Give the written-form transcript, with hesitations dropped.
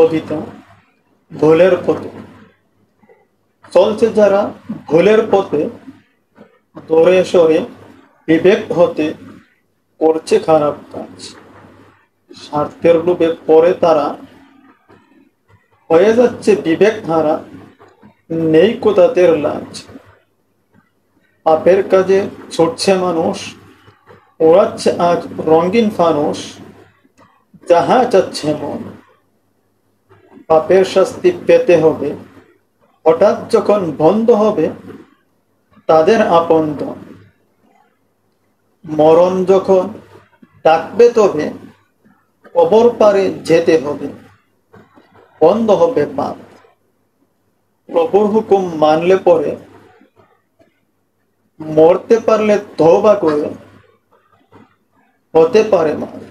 কবিতা ভুলের পথে। চলছে যারা ভুলের পথে, দূরে সরে বিবেক হতে করছে খারাপ কাজ। স্বার্থের লোভে পড়ে তারা হয়ে যাচ্ছে বিবেক হারা, নেই কোতাদের লাজ। পাপের কাজে ছুটছে মানুষ, ওড়াচ্ছে আজ রঙিন ফানুষ, যাহা চাচ্ছে মন। পাপের শাস্তি পেতে হবে, হঠাৎ যখন বন্ধ হবে তাদের আপনজন। মরণ যখন ডাকবে তবে কবর পারে যেতে হবে, বন্ধ হবে পাপ। প্রভুর হুকুম মানলে পরে মরতে পারলে তওবা করে হতে পারে মাফ।